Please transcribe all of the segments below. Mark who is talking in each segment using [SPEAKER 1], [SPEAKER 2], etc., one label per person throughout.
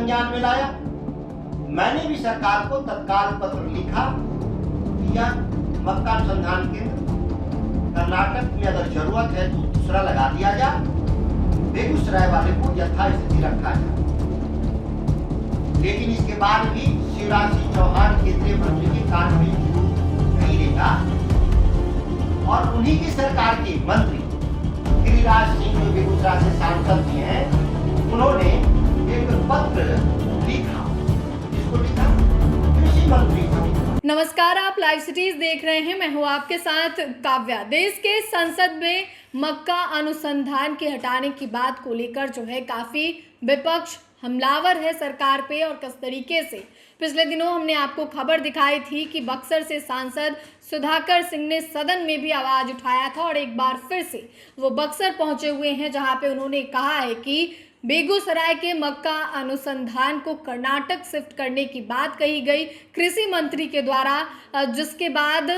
[SPEAKER 1] संज्ञान में लाया। मैंने भी सरकार को तत्काल पत्र लिखा कि यह मक्का अनुसंधान केंद्र कर्नाटक में अगर जरूरत है तो दूसरा लगा दिया जाए, बेगूसराय वाले को यथास्थिति रखा जाए। लेकिन इसके बाद भी शिवराज सिंह चौहान केंद्रीय मंत्री के कान में जू नहीं लेगा और उन्हीं की सरकार के मंत्री गिरिराज सिंह जो बेगूसराय से सांसद भी हैं, उन्होंने एक पत्र लिखा। जिसको लिखा कृषि मंत्री को।
[SPEAKER 2] नमस्कार, आप लाइव सिटीज देख रहे हैं। मैं हूं आपके साथ काव्या। देश के संसद में मक्का अनुसंधान के हटाने की बात को लेकर जो है काफी विपक्ष हमलावर है सरकार पे। और किस तरीके से पिछले दिनों हमने आपको खबर दिखाई थी कि बक्सर से सांसद सुधाकर सिंह ने सदन में भी आवाज उठाया था और एक बार फिर से वो बक्सर पहुंचे हुए हैं, जहां पे उन्होंने कहा है कि बेगूसराय के मक्का अनुसंधान को कर्नाटक शिफ्ट करने की बात कही गई कृषि मंत्री के द्वारा, जिसके बाद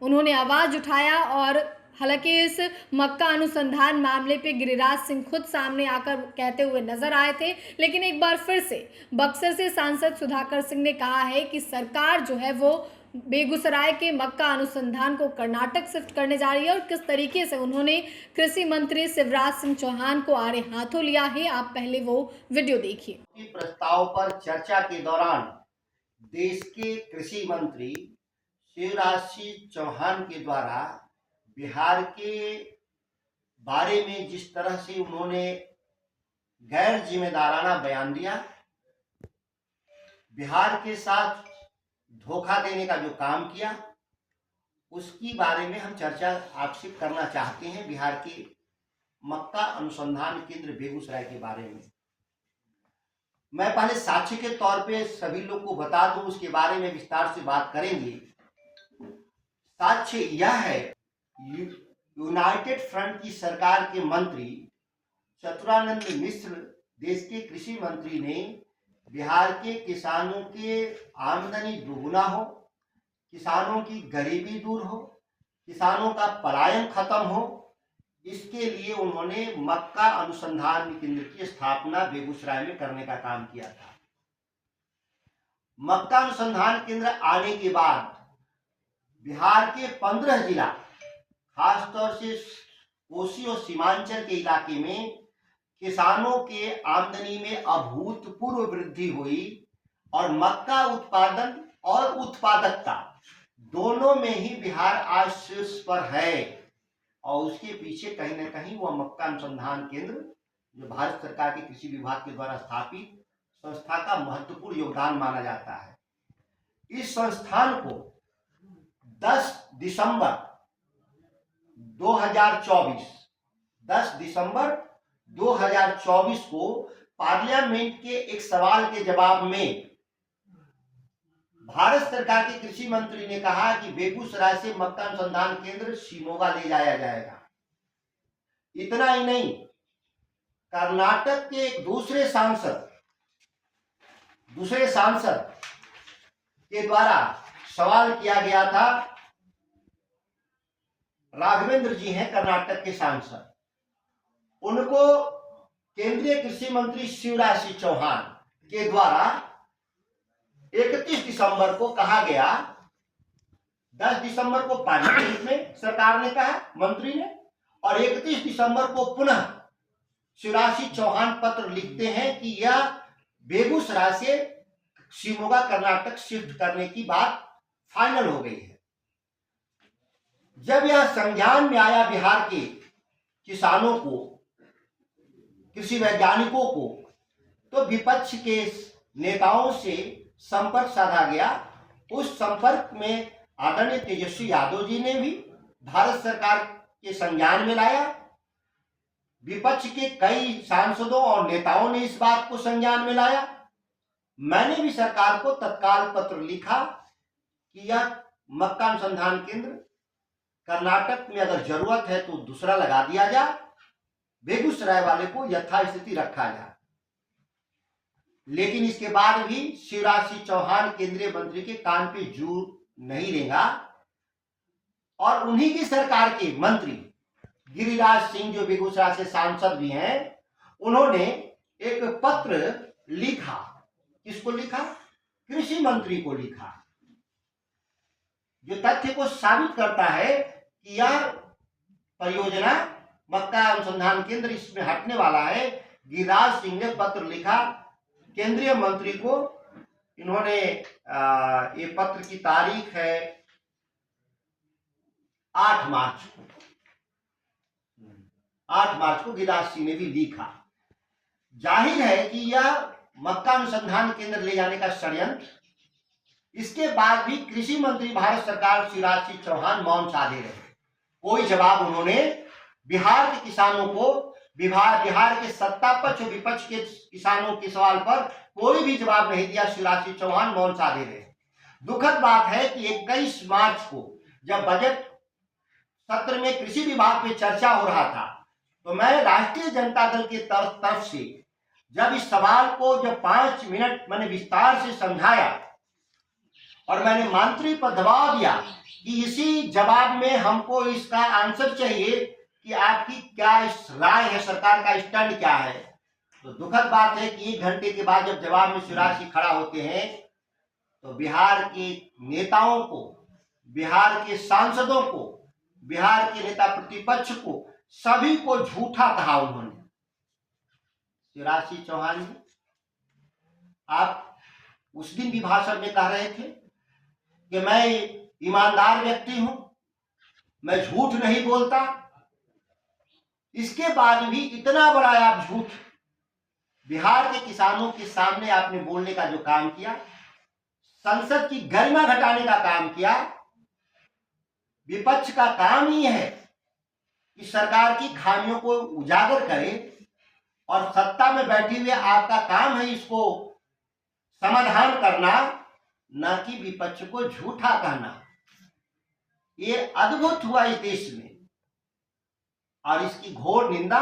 [SPEAKER 2] उन्होंने आवाज उठाया। और हालांकि इस मक्का अनुसंधान मामले पे गिरिराज सिंह खुद सामने आकर कहते हुए नजर आए थे, लेकिन एक बार फिर से बक्सर से सांसद सुधाकर सिंह ने कहा है कि सरकार जो है वो बेगूसराय के मक्का अनुसंधान को कर्नाटक शिफ्ट करने जा रही है। और किस तरीके से उन्होंने कृषि मंत्री शिवराज सिंह चौहान को आड़े हाथों लिया है, आप पहले वो वीडियो देखिए।
[SPEAKER 1] प्रस्ताव पर चर्चा के दौरान देश के कृषि मंत्री शिवराज सिंह चौहान के द्वारा बिहार के बारे में जिस तरह से उन्होंने गैर जिम्मेदाराना बयान दिया, बिहार के साथ धोखा देने का जो काम किया, उसकी बारे में हम चर्चा आपसे करना चाहते हैं। बिहार के मक्का अनुसंधान केंद्र बेगूसराय के बारे में मैं पहले साक्ष्य के तौर पे सभी लोग को बता दूं, उसके बारे में विस्तार से बात करेंगे। साक्ष्य यह है, यूनाइटेड फ्रंट की सरकार के मंत्री चतुरानंद मिश्र, देश के कृषि मंत्री ने बिहार के किसानों के आमदनी दुगुना हो, किसानों की गरीबी दूर हो, किसानों का पलायन खत्म हो, इसके लिए उन्होंने मक्का अनुसंधान केंद्र की स्थापना बेगूसराय में करने का काम किया था। मक्का अनुसंधान केंद्र आने के बाद बिहार के 15 जिला, खासतौर से कोसी और सीमांचल के इलाके में किसानों के आमदनी में अभूतपूर्व वृद्धि हुई और मक्का उत्पादन और उत्पादकता दोनों में ही बिहार आज शीर्ष पर है। और उसके पीछे कहीं ना कहीं वह मक्का अनुसंधान केंद्र जो भारत सरकार के कृषि विभाग के द्वारा स्थापित संस्था का महत्वपूर्ण योगदान माना जाता है। इस संस्थान को 10 दिसंबर 2024 को पार्लियामेंट के एक सवाल के जवाब में भारत सरकार के कृषि मंत्री ने कहा कि बेगूसराय से मक्का अनुसंधान केंद्र शिमोगा ले जाया जाएगा। इतना ही नहीं, कर्नाटक के एक दूसरे सांसद के द्वारा सवाल किया गया था। राघवेंद्र जी हैं कर्नाटक के सांसद, उनको केंद्रीय कृषि मंत्री शिवराज सिंह चौहान के द्वारा 31 दिसंबर को कहा गया, 10 दिसंबर को पार्लियामेंट में सरकार ने कहा, मंत्री ने, और 31 दिसंबर को पुनः शिवराज सिंह चौहान पत्र लिखते हैं कि यह बेगूसराय से शिमोगा कर्नाटक शिफ्ट करने की बात फाइनल हो गई है। जब यह संज्ञान में आया बिहार के किसानों को, कृषि वैज्ञानिकों को, तो विपक्ष के नेताओं से संपर्क साधा गया। उस संपर्क में आदरणीय तेजस्वी यादव जी ने भी भारत सरकार के संज्ञान में लाया। विपक्ष के कई सांसदों और नेताओं ने इस बात को संज्ञान में लाया। मैंने भी सरकार को तत्काल पत्र लिखा कि यह मक्का अनुसंधान केंद्र कर्नाटक में अगर जरूरत है तो दूसरा लगा दिया जाए, बेगूसराय वाले को यथास्थिति रखा जाए। लेकिन इसके बाद भी शिवराज सिंह चौहान केंद्रीय मंत्री के कान पे जू नहीं लेगा और उन्हीं की सरकार के मंत्री गिरिराज सिंह जो बेगूसराय से सांसद भी हैं, उन्होंने एक पत्र लिखा किसको लिखा? कृषि मंत्री को लिखा, जो तथ्य को साबित करता है कि यह परियोजना मक्का अनुसंधान केंद्र इसमें हटने वाला है। गिरिराज सिंह ने पत्र लिखा केंद्रीय मंत्री को। इन्होंने ये पत्र की तारीख है 8 मार्च को। 8 मार्च को गिरिराज सिंह ने भी लिखा। जाहिर है कि यह मक्का अनुसंधान केंद्र ले जाने का षड्यंत्र। इसके बाद भी कृषि मंत्री भारत सरकार शिवराज सिंह चौहान मौन साधे रहे। कोई जवाब उन्होंने बिहार के किसानों को, बिहार के सत्ता पक्ष और विपक्ष के किसानों के सवाल पर कोई भी जवाब नहीं दिया। शिवराज सिंह चौहान मौन साधे रहे। दुखद बात है कि 21 मार्च को जब बजट सत्र में कृषि विभाग पे चर्चा हो रहा था, तो मैं राष्ट्रीय जनता दल के तरफ से जब इस सवाल को जब 5 मिनट मैंने विस्तार से समझाया और मैंने मंत्री पर दबाव दिया कि इसी जवाब में हमको इसका आंसर चाहिए कि आपकी क्या इस राय है, सरकार का स्टैंड क्या है, तो दुखद बात है कि 1 घंटे के बाद जब जवाब में शिवराज सिंह खड़ा होते हैं तो बिहार के नेताओं को, बिहार के सांसदों को, बिहार के नेता प्रतिपक्ष को, सभी को झूठा कहा उन्होंने। शिवराज सिंह चौहान जी, आप उस दिन भी भाषण में कह रहे थे कि मैं ईमानदार व्यक्ति हूं, मैं झूठ नहीं बोलता। इसके बाद भी इतना बड़ा आप झूठ बिहार के किसानों के सामने आपने बोलने का जो काम किया, संसद की गरिमा घटाने का काम किया। विपक्ष का काम ही है कि सरकार की खामियों को उजागर करे और सत्ता में बैठे हुए आपका काम है इसको समाधान करना, न कि विपक्ष को झूठा कहना। ये अद्भुत हुआ इस देश में और इसकी घोर निंदा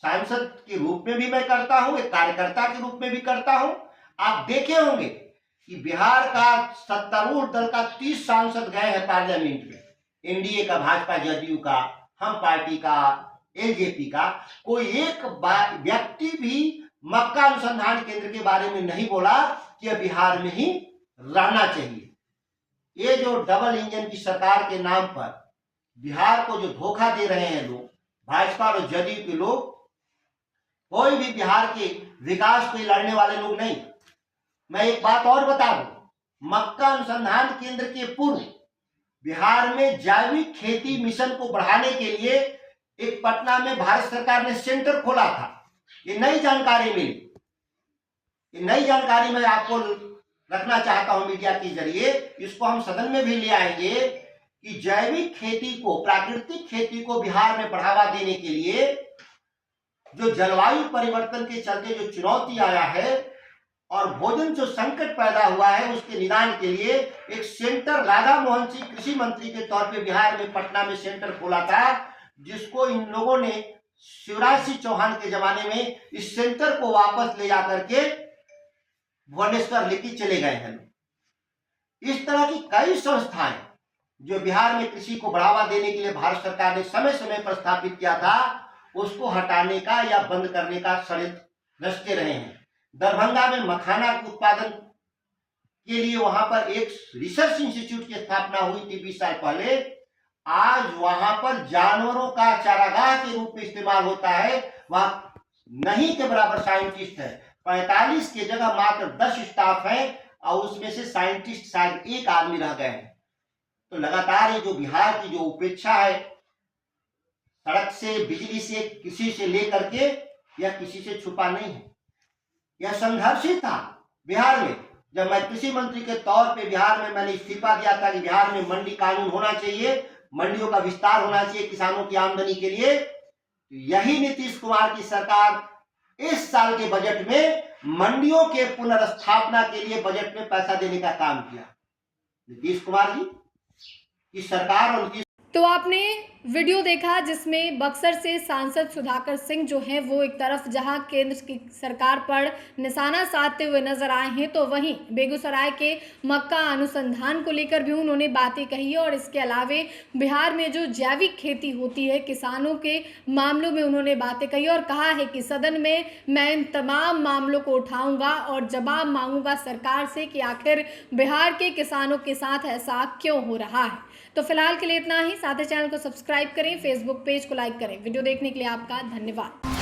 [SPEAKER 1] सांसद के रूप में भी मैं करता हूं, एक कार्यकर्ता के रूप में भी करता हूं। आप देखे होंगे कि बिहार का सत्तारूढ़ दल का 30 सांसद गए हैं पार्लियामेंट में, एनडीए का, भाजपा जदयू का, हम पार्टी का, एलजेपी का। कोई एक व्यक्ति भी मक्का अनुसंधान केंद्र के बारे में नहीं बोला कि बिहार में ही रहना चाहिए। ये जो डबल इंजन की सरकार के नाम पर बिहार को जो धोखा दे रहे हैं लोग, भाजपा और जदयू के लोग, कोई भी बिहार के विकास को लड़ने वाले लोग नहीं। मैं एक बात और बता दूं, मक्का अनुसंधान केंद्र के पूर्व बिहार में जैविक खेती मिशन को बढ़ाने के लिए एक पटना में भारत सरकार ने सेंटर खोला था। ये नई जानकारी मिली। ये नई जानकारी मैं आपको रखना चाहता हूं मीडिया के जरिए, इसको हम सदन में भी ले आएंगे कि जैविक खेती को, प्राकृतिक खेती को बिहार में बढ़ावा देने के लिए जो जलवायु परिवर्तन के चलते जो चुनौती आया है और भोजन जो संकट पैदा हुआ है, उसके निदान के लिए एक सेंटर राधा मोहन सिंह कृषि मंत्री के तौर पे बिहार में पटना में सेंटर खोला था, जिसको इन लोगों ने शिवराज सिंह चौहान के जमाने में इस सेंटर को वापस ले जाकर के भुवनेश्वर लेके चले गए हैं। इस तरह की कई संस्थाएं जो बिहार में कृषि को बढ़ावा देने के लिए भारत सरकार ने समय समय पर स्थापित किया था, उसको हटाने का या बंद करने का षड्यंत्र रचते रहे हैं। दरभंगा में मखाना के उत्पादन के लिए वहां पर एक रिसर्च इंस्टीट्यूट की स्थापना हुई थी 20 साल पहले। आज वहां पर जानवरों का चारागाह के रूप में इस्तेमाल होता है। वहां नहीं के बराबर साइंटिस्ट है। 45 की जगह मात्र 10 स्टाफ है और उसमें से साइंटिस्ट शायद 1 आदमी रह गए हैं। तो लगातार ये जो बिहार की जो उपेक्षा है, सड़क से, बिजली से, किसी से लेकर के, या किसी से छुपा नहीं है। यह संघर्षित था बिहार में। जब मैं कृषि मंत्री के तौर पे बिहार में मैंने इस्तीफा दिया था कि बिहार में मंडी कानून होना चाहिए, मंडियों का विस्तार होना चाहिए किसानों की आमदनी के लिए, तो यही नीतीश कुमार की सरकार इस साल के बजट में मंडियों के पुनर्स्थापना के लिए बजट में पैसा देने का काम किया। नीतीश कुमार जी की सरकार और
[SPEAKER 2] तो आपने वीडियो देखा जिसमें बक्सर से सांसद सुधाकर सिंह जो हैं वो एक तरफ जहां केंद्र की सरकार पर निशाना साधते हुए नजर आए हैं, तो वहीं बेगूसराय के मक्का अनुसंधान को लेकर भी उन्होंने बातें कही और इसके अलावे बिहार में जो जैविक खेती होती है किसानों के मामलों में उन्होंने बातें कही और कहा है कि सदन में मैं इन तमाम मामलों को उठाऊंगा और जवाब मांगूंगा सरकार से कि आखिर बिहार के किसानों के साथ ऐसा क्यों हो रहा है। तो फिलहाल के लिए इतना ही। साथ ही चैनल को सब्सक्राइब करें, फेसबुक पेज को लाइक करें। वीडियो देखने के लिए आपका धन्यवाद।